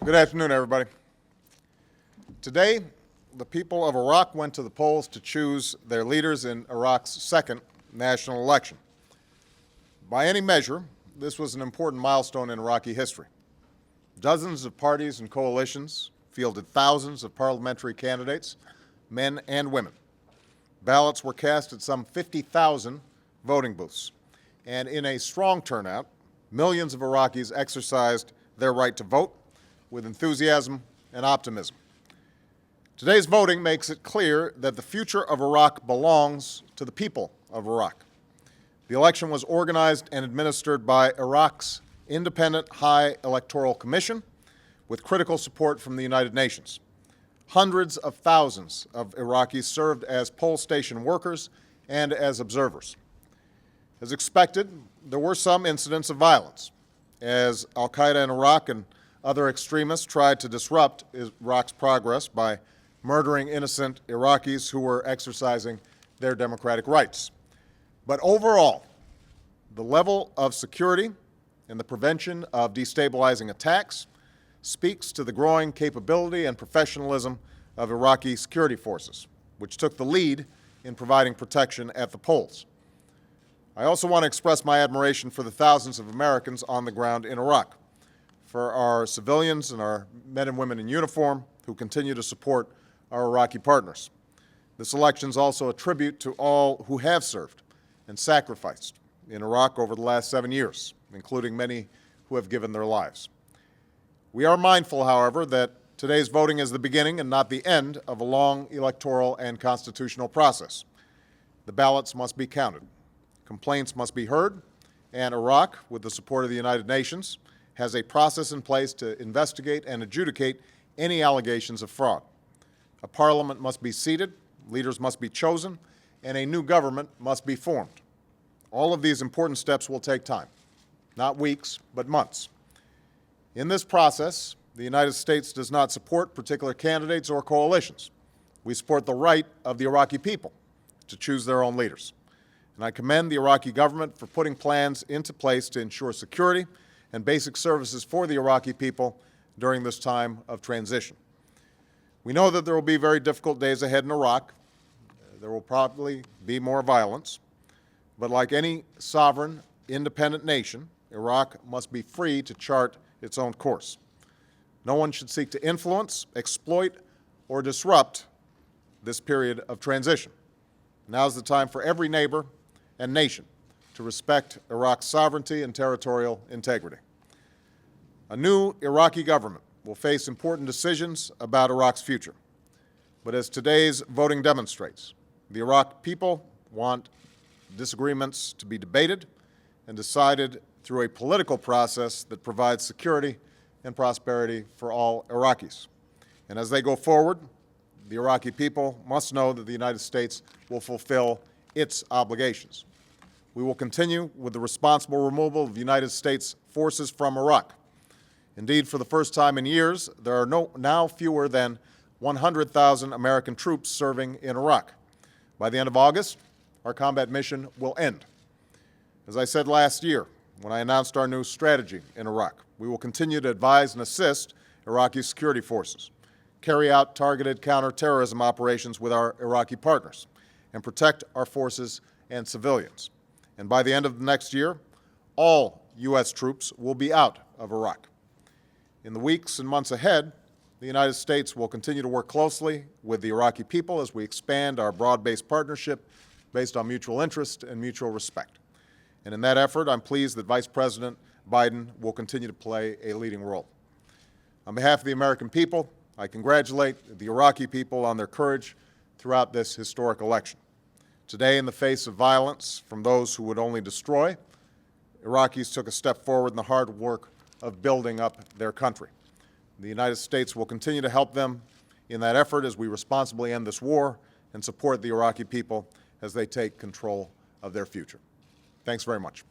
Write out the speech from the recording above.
Good afternoon, everybody. Today, the people of Iraq went to the polls to choose their leaders in Iraq's second national election. By any measure, this was an important milestone in Iraqi history. Dozens of parties and coalitions fielded thousands of parliamentary candidates, men and women. Ballots were cast at some 50,000 voting booths, and in a strong turnout, millions of Iraqis exercised their right to vote with enthusiasm and optimism. Today's voting makes it clear that the future of Iraq belongs to the people of Iraq. The election was organized and administered by Iraq's independent High Electoral Commission with critical support from the United Nations. Hundreds of thousands of Iraqis served as poll station workers and as observers. As expected, there were some incidents of violence as al-Qaeda in Iraq and other extremists tried to disrupt Iraq's progress by murdering innocent Iraqis who were exercising their democratic rights. But overall, the level of security and the prevention of destabilizing attacks speaks to the growing capability and professionalism of Iraqi security forces, which took the lead in providing protection at the polls. I also want to express my admiration for the thousands of Americans on the ground in Iraq, for our civilians and our men and women in uniform who continue to support our Iraqi partners. This election is also a tribute to all who have served and sacrificed in Iraq over the last 7 years, including many who have given their lives. We are mindful, however, that today's voting is the beginning and not the end of a long electoral and constitutional process. The ballots must be counted, complaints must be heard, and Iraq, with the support of the United Nations, has a process in place to investigate and adjudicate any allegations of fraud. A parliament must be seated, leaders must be chosen, and a new government must be formed. All of these important steps will take time, not weeks, but months. In this process, the United States does not support particular candidates or coalitions. We support the right of the Iraqi people to choose their own leaders. And I commend the Iraqi government for putting plans into place to ensure security and basic services for the Iraqi people during this time of transition. We know that there will be very difficult days ahead in Iraq. There will probably be more violence. But like any sovereign, independent nation, Iraq must be free to chart its own course. No one should seek to influence, exploit, or disrupt this period of transition. Now is the time for every neighbor and nation to respect Iraq's sovereignty and territorial integrity. A new Iraqi government will face important decisions about Iraq's future. But as today's voting demonstrates, the Iraq people want disagreements to be debated and decided through a political process that provides security and prosperity for all Iraqis. And as they go forward, the Iraqi people must know that the United States will fulfill its obligations. We will continue with the responsible removal of United States forces from Iraq. Indeed, for the first time in years, there are now fewer than 100,000 American troops serving in Iraq. By the end of August, our combat mission will end. As I said last year, when I announced our new strategy in Iraq, we will continue to advise and assist Iraqi security forces, carry out targeted counterterrorism operations with our Iraqi partners, and protect our forces and civilians. And by the end of the next year, all U.S. troops will be out of Iraq. In the weeks and months ahead, the United States will continue to work closely with the Iraqi people as we expand our broad-based partnership based on mutual interest and mutual respect. And in that effort, I'm pleased that Vice President Biden will continue to play a leading role. On behalf of the American people, I congratulate the Iraqi people on their courage throughout this historic election. Today, in the face of violence from those who would only destroy, Iraqis took a step forward in the hard work of building up their country. The United States will continue to help them in that effort as we responsibly end this war and support the Iraqi people as they take control of their future. Thanks very much.